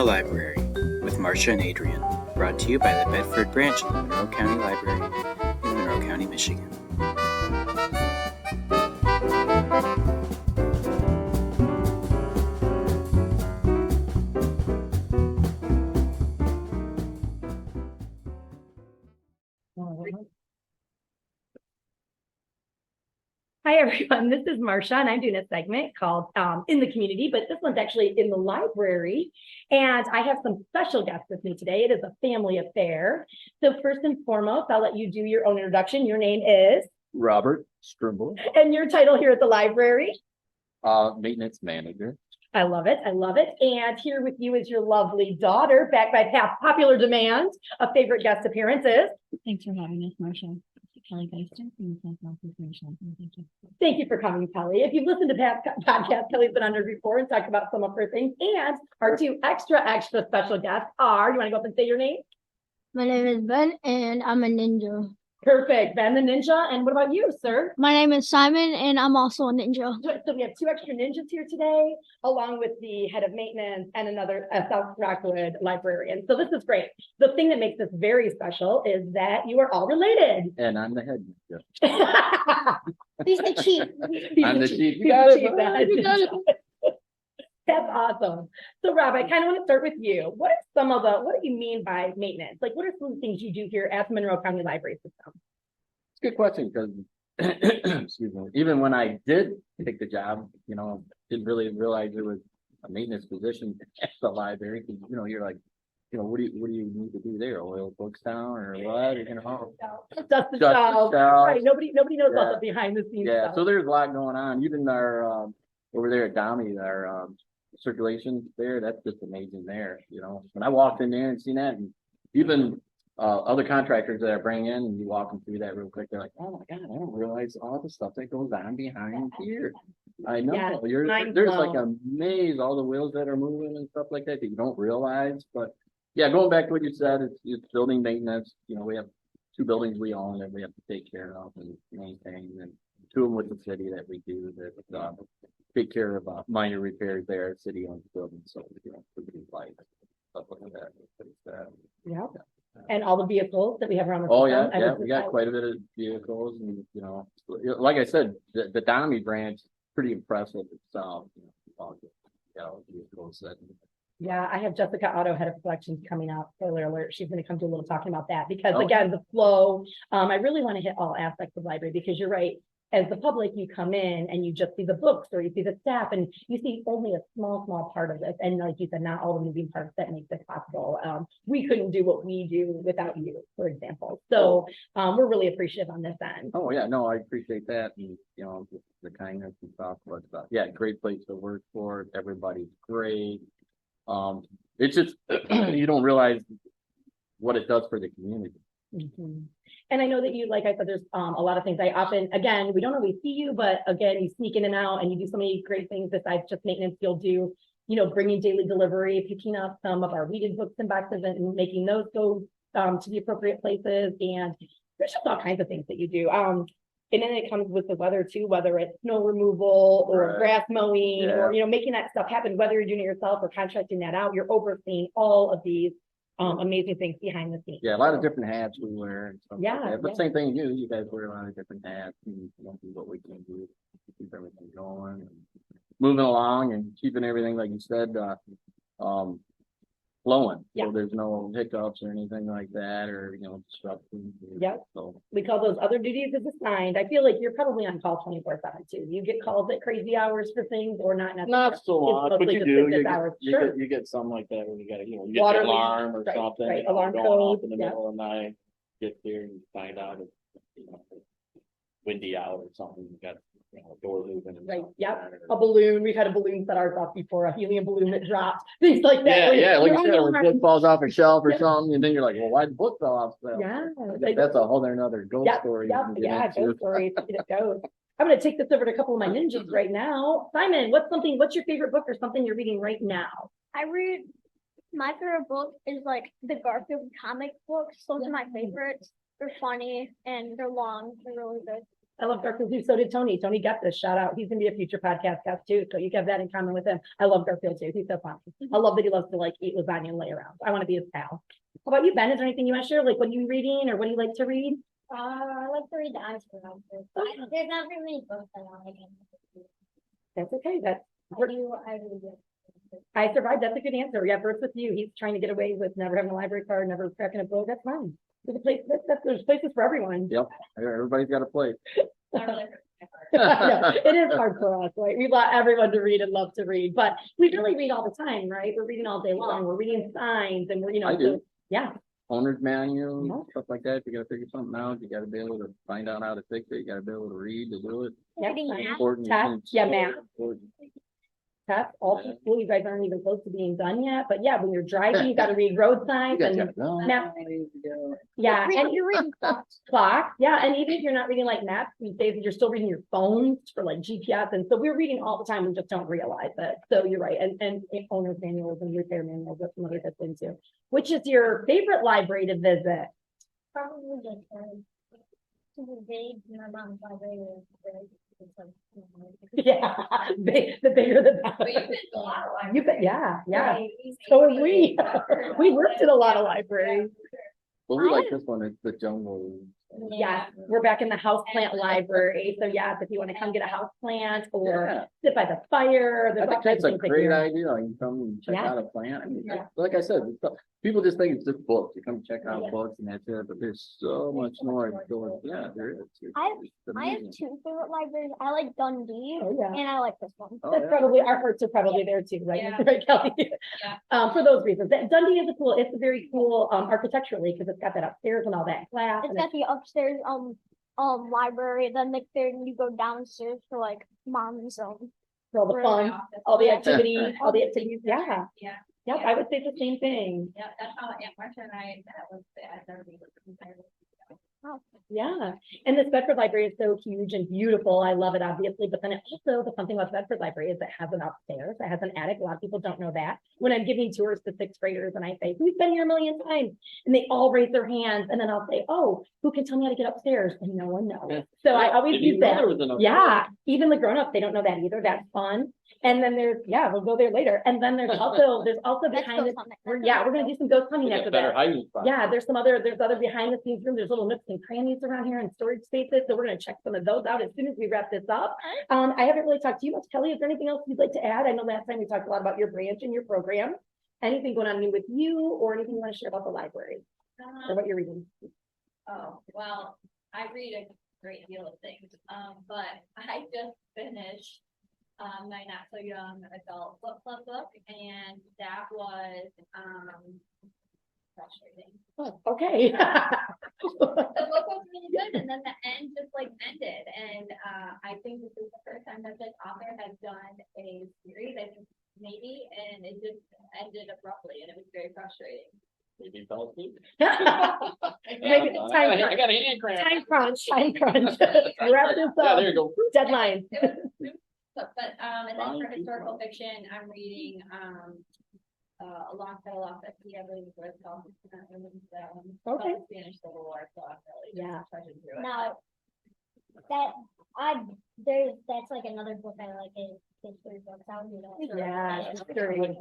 Library with Marsha and Adrian, brought to you by the Bedford Branch of the Monroe County Library in Monroe County, Michigan. Hi, everyone. This is Marsha, and I'm doing a segment called In the Community, but this one's actually in the library. And I have some special guests with me today. It is a family affair. So first and foremost, I'll let you do your own introduction. Your name is? Robert Strimbel. And your title here at the library? Maintenance manager. I love it. I love it. And here with you is your lovely daughter, back by popular demand. A favorite guest appearance is? Thanks for having us, Marsha. Kelli Bejster from the South Office. Thank you. Thank you for coming, Kelli. If you've listened to past podcasts, Kelli's been on here before and talked about some of her things. And our two extra special guests are, you want to go up and say your name? My name is Ben, and I'm a ninja. Perfect. Ben the ninja. And what about you, sir? My name is Simon, and I'm also a ninja. So we have two extra ninjas here today, along with the head of maintenance and another South Rockwood librarian. So this is great. The thing that makes this very special is that you are all related. And I'm the head ninja. He's the chief. I'm the chief. You got it. That's awesome. So Rob, I kind of want to start with you. What do you mean by maintenance? Like, what are some things you do here at the Monroe County Library System? It's a good question because, excuse me, even when I did take the job, didn't really realize there was a maintenance position at the library. Because, you're like, what do you need to do there? Oil books down or what? Dust the shelves. Right. Nobody knows about the behind the scenes stuff. So there's a lot going on. Even our over there at Domi, our circulation there, that's just amazing there. When I walked in there and seen that, and even other contractors that I bring in, and you walk them through that real quick, they're like, oh my God, I don't realize all the stuff that goes on behind here. I know. There's like a maze, all the wheels that are moving and stuff like that you don't realize. But yeah, going back to what you said, it's building maintenance. We have two buildings we own that we have to take care of and maintain, and two of them with the city that we do that take care of minor repairs there. City owns the building, so we do lights, stuff like that. Yeah. And all the vehicles that we have around the system. Yeah, we got quite a bit of vehicles, and like I said, the Domi branch is pretty impressive itself. Vehicles that. Yeah, I have Jessica Otto, head of collections, coming up. Spoiler alert, she's going to come do a little talking about that because again, the flow. I really want to hit all aspects of the library because you're right. As the public, you come in and you just see the books or you see the staff and you see only a small part of this. And like you said, not all the moving parts that make this possible. We couldn't do what we do without you, for example. So we're really appreciative on this end. Oh yeah, no, I appreciate that. And the kindness and stuff. But yeah, great place to work for. Everybody's great. It's just you don't realize what it does for the community. Mm-hmm. And I know that you, like I said, there's a lot of things. I often, again, we don't always see you, but again, you sneak in and out and you do so many great things besides just maintenance. You'll do, bringing daily delivery, picking up some of our reading books and boxes and making those go to the appropriate places. And there's just all kinds of things that you do. And then it comes with the weather too, whether it's snow removal or grass mowing or, making that stuff happen, whether you're doing it yourself or contracting that out, you're overseeing all of these amazing things behind the scenes. Yeah, a lot of different hats we wear and stuff like that. But yeah. Same thing you guys wear a lot of different hats and do what we can do to keep everything going and moving along and keeping everything, like you said, flowing. Yeah. So there's no hiccups or anything like that or disruptions. Yep. So we call those other duties as assigned. I feel like you're probably on call 24/7 too. You get calls at crazy hours for things or not necessarily. Not so much, but you do. You get some like that where you got to, you get Water an alarm or right, something. Right. Alarm going code off in the middle of the night. Get there and find out it's windy out or something. You got a door moving. Right. Yep. A balloon. We've had a balloon set ours off before. A helium balloon that dropped. Things like that. Yeah. Like you said, when a book falls off a shelf or something, and then you're like, well, why the book fell off? So yeah. That's a whole other ghost story. Yeah. Ghost story. It goes. I'm going to take this over to a couple of my ninjas right now. Simon, what's your favorite book or something you're reading right now? My favorite book is like the Garfield comic books. Those are my favorites. They're funny and they're long. They're really good. I love Garfield too. So did Tony. Tony got this shout out. He's gonna be a future podcast guest too. So you have that in common with him. I love Garfield too. He's so fun. I love that he loves to like eat lasagna and lay around. I want to be his pal. How about you, Ben? Is there anything you want to share? Like what are you reading or what do you like to read? I like to read the Einstein novels. There's not very many books I like. That's okay. That's I read it. I survived. That's a good answer. Yeah, Bert's with you. He's trying to get away with never having a library card, never cracking a book. That's fine. There's a place. There's places for everyone. Yep, everybody's got a place. Yeah, it is hard for us, right? We want everyone to read and love to read, but we really read all the time, right? We're reading all day long. We're reading signs, and we're I do. So, yeah. Owner's manual, Yeah. stuff like that. You gotta figure something out. You gotta be able to find out how to fix it. You gotta be able to read to do it. Yeah, Reading fine. math. Important. Test, yeah, math. Important. Tests, all through school. You guys aren't even close to being done yet, but yeah, when you're driving, you got to read road You signs got and your map. Yeah, and You're reading books. clock. Yeah, and even if you're not reading like maps these days, you're still reading your phones for like GPS, and so we're reading all the time. We just don't realize it. So you're right, and owner's manuals and repair manuals. That's another good thing too. Which is your favorite library to visit? Probably the super big. My mom's library is very. Yeah, the bigger the better. You bet. Yeah, yeah. So have we. We worked in a lot of libraries. Well, we like this one. It's the jungle. Yes, we're back in the houseplant library. So yes, if you want to come get a houseplant or sit by the fire, I there's all think kinds that's of a things. great idea. You can come and check Yeah. out a plant. I mean, Yeah. like I said, people just think it's just books. You come check out Yeah. books and that's it. But there's so much more going. Yeah, there is. It's I have amazing. two favorite libraries. I like Dundee Oh, yeah. and I like this one. Oh, That's yeah. probably, our hearts are probably there too, right? Yeah. Right, Kelly? Yeah. For those reasons. Dundee is it's a very cool, architecturally, because it's got that upstairs and all that glass. It's and got the upstairs library. Then you go downstairs for like mom's for all the really fun, all the Yeah. activities, all the activities. Yeah. Yeah, Yep, I would say the same thing. yeah, that's how Aunt Marsha and I, that was, I've never been compared. Yeah, and this Bedford Library is so huge and beautiful. I love it, obviously, but then it also, the fun thing about Bedford Library is it has an upstairs, it has an attic. A lot of people don't know that. When I'm giving tours to sixth graders and I say, who's been here a million times? And they all raise their hands, and then I'll say, oh, who can tell me how to get upstairs? And no one knows. Yeah. So I always Didn't even use know that. there was an upstairs. Yeah, even the grown-ups, they don't know that either. That's fun. And then we'll go there later. And then there's also behind the, we're gonna do some ghost hunting after that. Yeah, there's other behind the scenes rooms. There's little nooks and crannies around here and storage spaces. So we're gonna check some of those out as soon as we wrap this up. I haven't really talked to you much, Kelly. Is there anything else you'd like to add? I know last time we talked a lot about your branch and your program. Anything going on new with you or anything you want to share about the library or what you're reading? Oh, well, I read a great deal of things, but I just finished my Not So Young Adult Book Club book, and that was frustrating. Oh, okay. The book was really good, and then the end just like ended, and I think this is the first time that this author has done a series, I think maybe, and it just ended abruptly, and it was very frustrating. Maybe you fell asleep. Maybe time I got a hand cramp. time crunch. Wrap this Yeah, up. there you go. Deadline. But and then for historical fiction, I'm reading Alongside a Lost City, I believe is what it's called. Okay. About the Spanish Civil War, so I'm really Yeah. just trudging through it. Now that's like another book I like is history books. I would Yeah, history.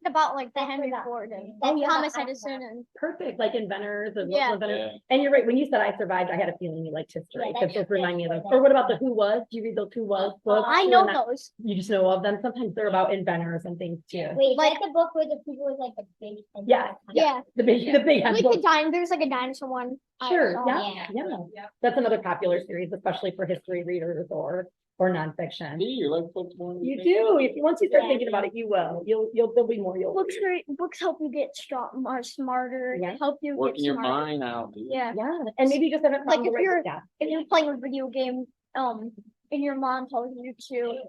about like the Henry Ford and Oh, yeah, Thomas the- Edison and Perfect, like inventors and Yeah. inventors. And you're right, when you said I survived, I had a feeling you liked history, Yeah, because that's- those remind me of those. that's- Or what about the Who Was? Do you read those Who Was books? I Or know not? those. You just know of them. Sometimes they're about inventors and things too. Wait, Like the book where the people with like the big. Yeah, Yeah. the big head Like books. there's like a dinosaur one. Sure, Oh, yeah, yeah. Yeah. That's another popular series, especially for history readers or nonfiction. See, you like books more than You think. do. Once you start Yeah. thinking about it, you will. There'll be more you'll read. Books help you get smarter. Yeah. Help you Working get your smarter. mind out. Dude. Yeah. Yeah, and maybe you just haven't Like found the if right you're- yeah. If you're playing a video game, and your mom tells you to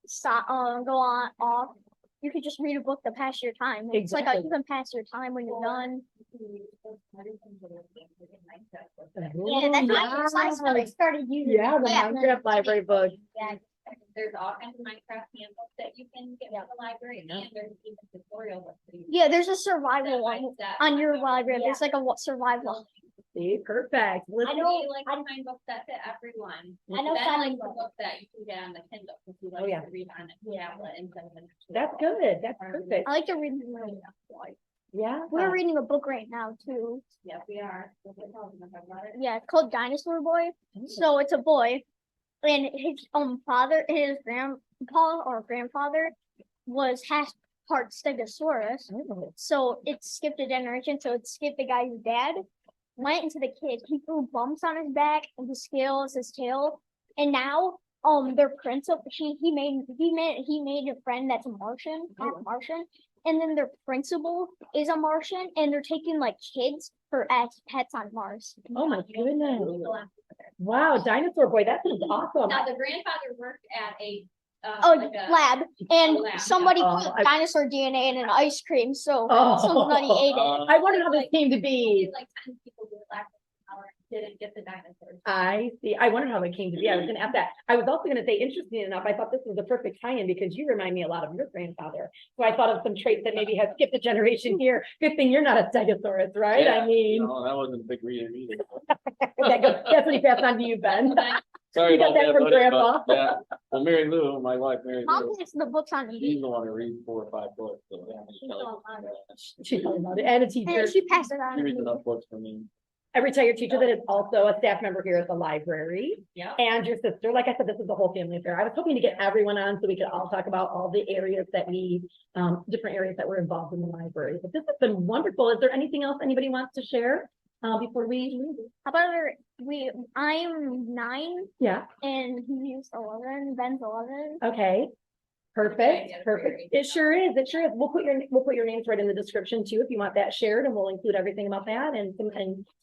stop, go on off. You could just read a book to pass your time. It's like Exactly. you can pass your time when you're done. Yeah, that's why I started using. Yeah, the Yeah. Minecraft library book. Yeah. There's all kinds of Minecraft handbooks that you can get from the library, Yeah. and there's even tutorial books. Yeah, there's a survival one on your library. Yeah. There's like a survival. See, perfect. I know- We like to find books that fit everyone. I know Ben some- likes a book that you can get on the Kindle, because he likes yeah. to read on a tablet instead of an actual That's book. good. That's perfect. I like to read. Yeah. We're reading a book right now too. Yes, we are. We'll talk about it. Yeah, it's called Dinosaur Boy. So it's a boy, and his father, his grandpa or grandfather, was half part Stegosaurus. Oh, So it skipped a generation. So it skipped the guy's dad, went into the kid. He grew bumps on his back and his scales, his tail, and now their principal he made a friend that's a Martian, half Martian, and then their principal is a Martian, and they're taking like kids as pets on Mars. oh my goodness. Wow, Dinosaur Boy, that sounds awesome. Now, the grandfather worked at a, Oh, like a lab, and lab, somebody yeah. put Oh, dinosaur DNA in an ice cream, so Oh. somebody ate it. I wonder how this came to be. like 10 people did lactose intolerant, didn't get the dinosaurs. I see. I wonder how it came to be. I was going to ask that. I was also going to say, interesting enough, I thought this was the perfect tie-in because you remind me a lot of your grandfather. So I thought of some traits that maybe have skipped a generation here. Good thing you're not a Stegosaurus, right? Yeah, I mean, No, that wasn't a big reader either. that's what he passed on to you, Ben. Sorry You got about that from but- Grandpa. but, Yeah, well, Mary Lou, my wife, Mary Mom Lou, puts the books on she's me, the one who reads 4 or 5 books. So yeah, She's all about it. She's talking about it. And a teacher. and she passed it on She to reads me. enough books for me. A retired teacher that is also a staff member here at the library. Yeah. And your sister, like I said, this is the whole family affair. I was hoping to get everyone on so we could all talk about all the areas that we, different areas that were involved in the library. But this has been wonderful. Is there anything else anybody wants to share before we leave? How about I'm 9 Yeah, and he's 11, Ben's 11. okay. Perfect, Yeah, perfect. It sure is, it sure is. We'll put your names right in the description too, if you want that shared, and we'll include everything about that and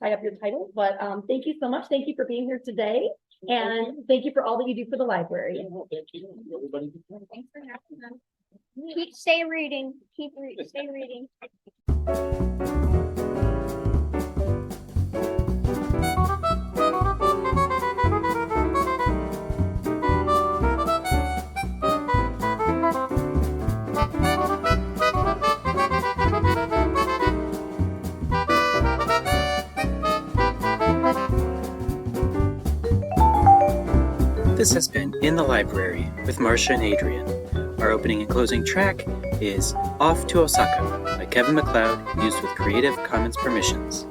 tie up your title. But thank you so much. Thank you for being here today. And thank you for all that you do for the library. Yeah, well, thank you. Everybody. Thanks for having us. Stay reading. Stay reading. This has been In the Library with Marsha and Adrian. Our opening and closing track is Off to Osaka by Kevin MacLeod, used with Creative Commons permissions.